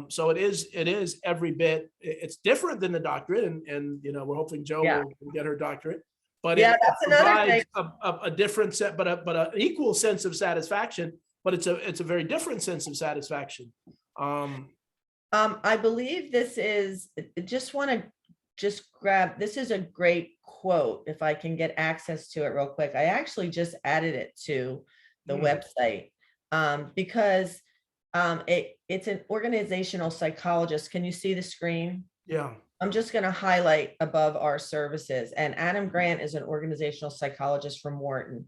so it is every bit. It's different than the doctorate, and we're hoping Jo will get her doctorate. But it provides a different set, but an equal sense of satisfaction. But it's a very different sense of satisfaction. I believe this is, grab, this is a great quote. If I can get access to it real quick. I actually just added it to the website because it's an organizational psychologist. Can you see the screen? Yeah. I'm just going to highlight above our services. And Adam Grant is an organizational psychologist from Wharton.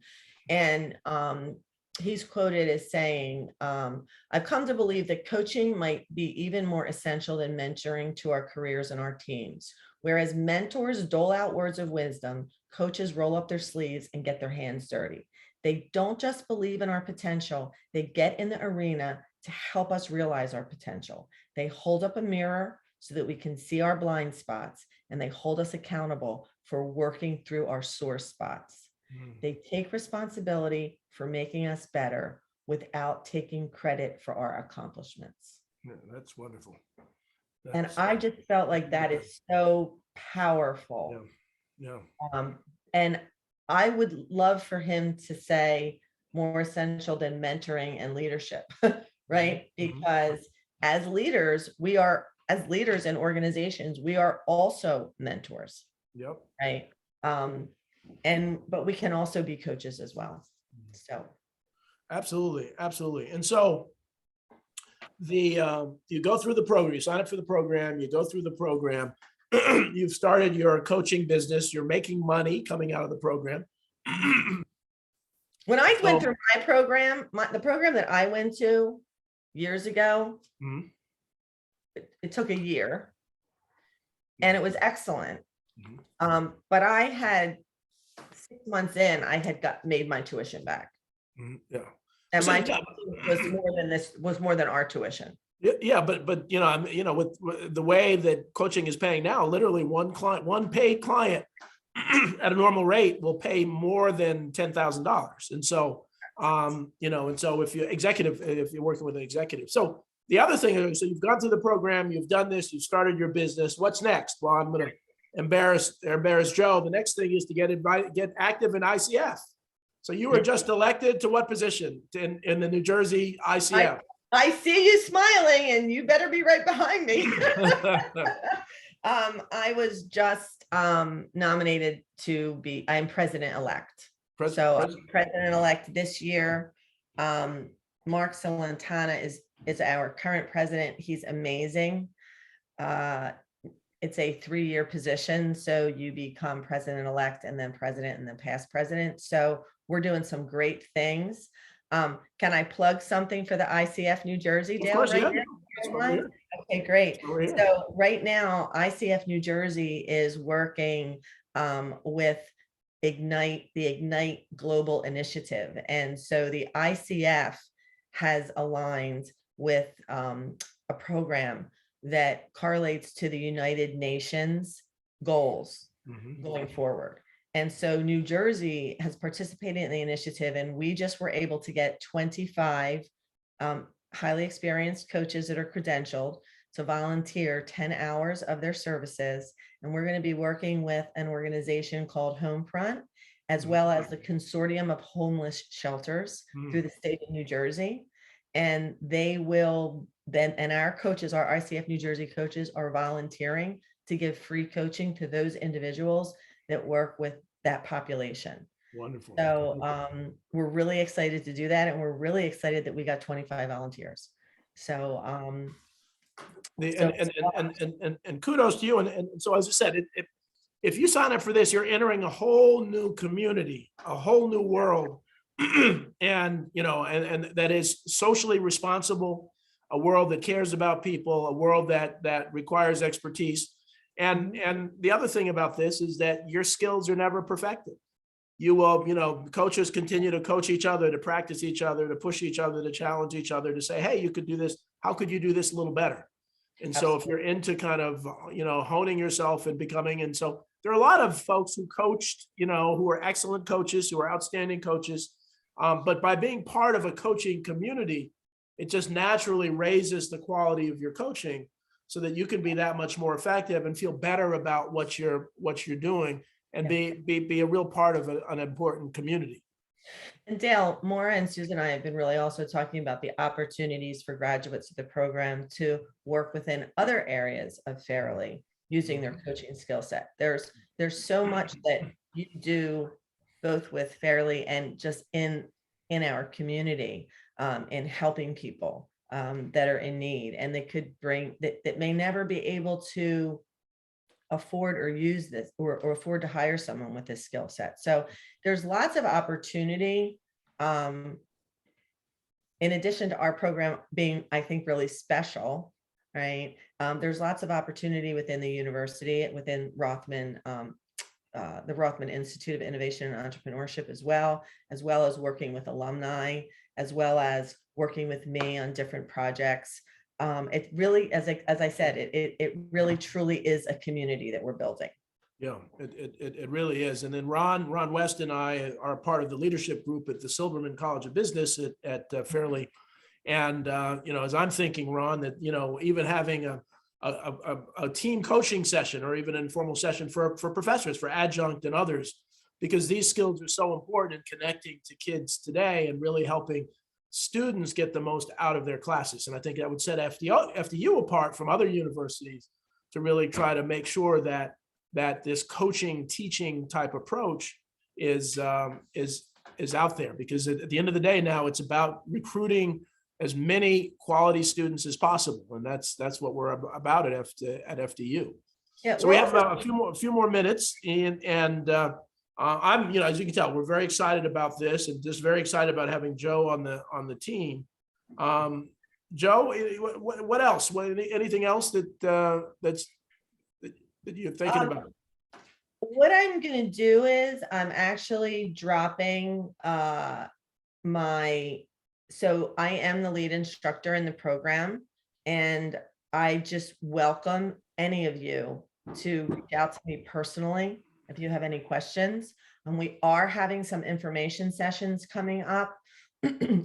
And he's quoted as saying, I've come to believe that coaching might be even more essential than mentoring to our careers and our teams. Whereas mentors dole out words of wisdom, coaches roll up their sleeves and get their hands dirty. They don't just believe in our potential, they get in the arena to help us realize our potential. They hold up a mirror so that we can see our blind spots, and they hold us accountable for working through our sore spots. They take responsibility for making us better without taking credit for our accomplishments. Yeah, that's wonderful. And I just felt like that is so powerful. Yeah. And I would love for him to say more essential than mentoring and leadership, right? Mhm. Because as leaders in organizations, we are also mentors, Yep. right? But we can also be coaches as well. So Absolutely. Absolutely. And so you go through the program, you sign up for the program, you go through the program, you've started your coaching business, you're making money coming out of the program. when I went So- through my program, the program that I went to years ago, Mhm. it took a year and it was excellent. Mhm. But I had 6 months in, I had made my tuition back. Mhm. Yeah. And So, my yeah. tuition was more than our tuition. Yeah, but with the way that coaching is paying now, literally one paid client at a normal rate will pay more than $10,000. And so, and so if you're working with an executive. So the other thing is, so you've gone through the program, you've done this, you've started your business. What's next? Well, I'm going to embarrass Joe. The next thing is to get active in ICF. So you were just elected to what position in the New Jersey ICF? I see you smiling and you better be right behind me. I was just nominated I'm president-elect. So I'm president-elect this year. Mark Solentana is our current president. He's amazing. It's a 3-year position. So you become president-elect and then president and then past president. So we're doing some great things. Can I plug something for the ICF New Jersey, Dale? Of course, right yeah. now? That's why we're here. Okay, great. We're here. So right now, ICF New Jersey is working with the Ignite Global Initiative. And so the ICF has aligned with a program that correlates to the United Nations goals Mhm. going forward. And so New Jersey has participated in the initiative, and we just were able to get 25 highly experienced coaches that are credentialed to volunteer 10 hours of their services. And we're going to be working with an organization called Homefront, as well as the Consortium of Homeless Shelters through the state of New Jersey. And they will then, and our coaches, our ICF New Jersey coaches, are volunteering to give free coaching to those individuals that work with that population. Wonderful. So we're really excited to do that. And we're really excited that we got 25 volunteers. So and kudos to you. And so, as I said, if you sign up for this, you're entering a whole new community, a whole new world, and that is socially responsible, a world that cares about people, a world that requires expertise. And the other thing about this is that your skills are never perfected. You will, coaches continue to coach each other, to practice each other, to push each other, to challenge each other, to say, hey, you could do this. How could you do this a little better? And so if you're into kind of, honing yourself and becoming, and so there are a lot of folks who coached, who are excellent coaches, who are outstanding coaches. But by being part of a coaching community, it just naturally raises the quality of your coaching so that you can be that much more effective and feel better about what you're doing and be a real part of an important community. And Dale, Maura and Susan and I have been really also talking about the opportunities for graduates of the program to work within other areas of Fairly using their coaching skill set. There's so much that you do both with Fairly and just in our community in helping people that are in need, and they could bring that may never be able to afford or use this or afford to hire someone with this skill set. So there's lots of opportunity. In addition to our program being, I think, really special, right? There's lots of opportunity within the university, within Rothman, the Rothman Institute of Innovation and Entrepreneurship, as well as working with alumni, as well as working with me on different projects. It really, as I said, it really truly is a community that we're building. Yeah, it really is. And then Ron West and I are part of the leadership group at the Silberman College of Business at Fairly. And, as I'm thinking, Ron, that, even having a team coaching session or even an informal session for professors, for adjunct and others, because these skills are so important in connecting to kids today and really helping students get the most out of their classes. And I think that would set FDU apart from other universities to really try to make sure that this coaching, teaching type approach is out there, because at the end of the day now it's about recruiting as many quality students as possible, and that's what we're about at FDU. Yeah, So we have a few more minutes, and I'm, as you can tell, we're very excited about this, and just very excited about having Jo on the team. Jo, what else? Anything else that you're thinking about? What I'm going to do is I'm actually dropping so I am the lead instructor in the program, and I just welcome any of you to reach out to me personally if you have any questions. And we are having some information sessions coming up.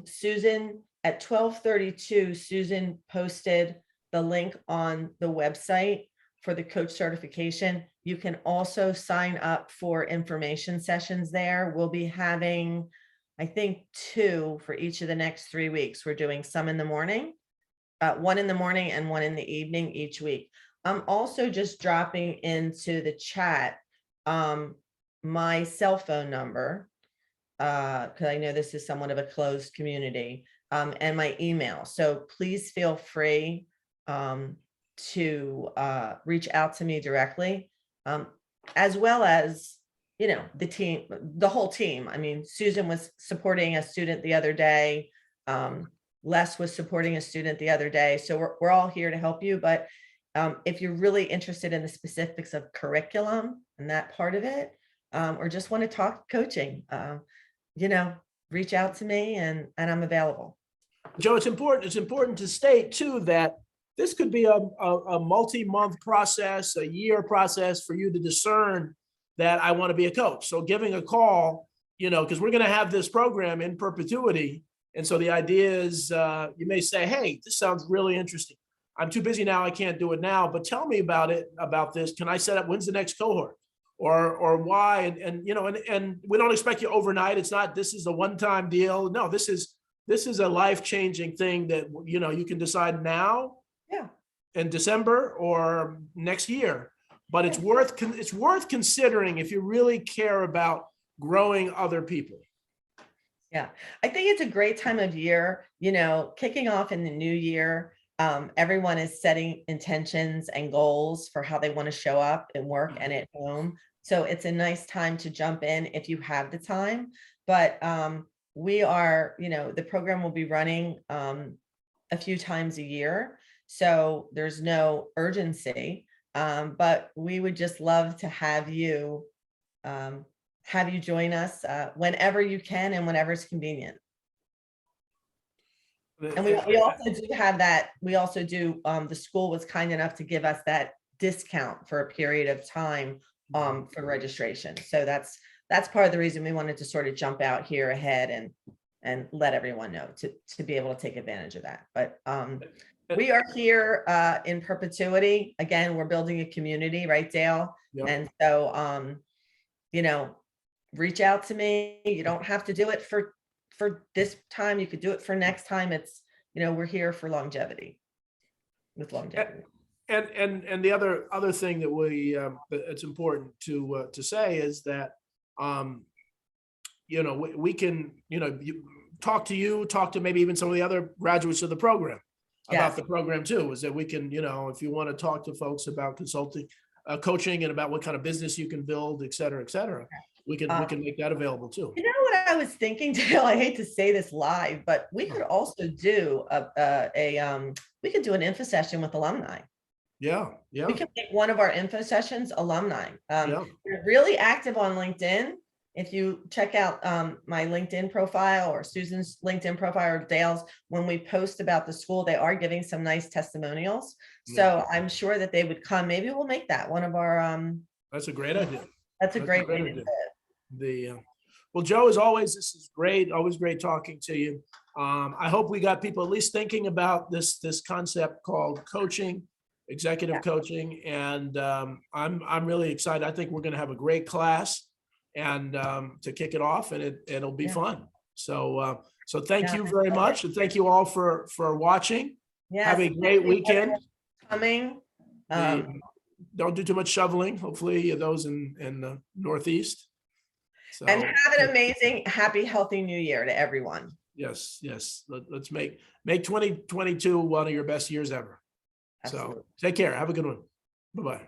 Susan, at 12:32, Susan posted the link on the website for the coach certification. You can also sign up for information sessions there. We'll be having, I think, 2 for each of the next 3 weeks. We're doing some in the morning, 1 in the morning and 1 in the evening each week. I'm also just dropping into the chat my cell phone number, because I know this is somewhat of a closed community, and my email. So please feel free to reach out to me directly, as well as, the team, the whole team. I mean, Susan was supporting a student the other day. Les was supporting a student the other day. So we're all here to help you. But if you're really interested in the specifics of curriculum and that part of it, or just want to talk coaching, reach out to me, and I'm available. Jo, it's important to state too that this could be a multi-month process, a year process for you to discern that I want to be a coach. So giving a call, because we're going to have this program in perpetuity. And so the idea is you may say, hey, this sounds really interesting. I'm too busy now. I can't do it now, but tell me about this. Can I set up, when's the next cohort or why? And we don't expect you overnight. It's not, this is a one-time deal. No, this is a life-changing thing that, you can decide now. Yeah. In December or next year, but it's worth considering if you really care about growing other people. Yeah, I think it's a great time of year, kicking off in the new year. Everyone is setting intentions and goals for how they want to show up at work and at home. So it's a nice time to jump in if you have the time. But we are, the program will be running a few times a year. So there's no urgency, but we would just love to have you join us whenever you can and whenever it's convenient. And we also do have that. We also do, the school was kind enough to give us that discount for a period of time for registration. So that's part of the reason we wanted to sort of jump out here ahead and let everyone know to be able to take advantage of that. But we are here in perpetuity. Again, we're building a community, right, Dale? Yep. And so, reach out to me. You don't have to do it for this time. You could do it for next time. It's, we're here for longevity. With longevity. And the other thing that it's important to say is that, we can, talk to maybe even some of the other graduates of the program. About the program too, is that we can, if you want to talk to folks about consulting, coaching, and about what kind of business you can build, et cetera, we can make that available too. You know what I was thinking, Dale? I hate to say this live, but we could also do we could do an info session with alumni. Yeah. We can make one of our info sessions alumni. We're really active on LinkedIn. If you check out my LinkedIn profile or Susan's LinkedIn profile or Dale's, when we post about the school, they are giving some nice testimonials. So I'm sure that they would come. Maybe we'll make that one of our. That's a great idea. That's a great way to do it. Well, Jo, as always, this is great. Always great talking to you. I hope we got people at least thinking about this concept called coaching, executive coaching, and I'm really excited. I think we're going to have a great class. and to kick it off, and it'll be Yeah. fun. So thank Yeah, you I very love much, it. and thank you all for watching. Yes, Have a thank great you weekend. for coming. Don't do too much shoveling. Hopefully those in the Northeast. So, And have an amazing, happy, healthy new year to everyone. yes. Let's make 2022 one of your best years ever. Absolutely. So take care. Have a good one. Bye-bye.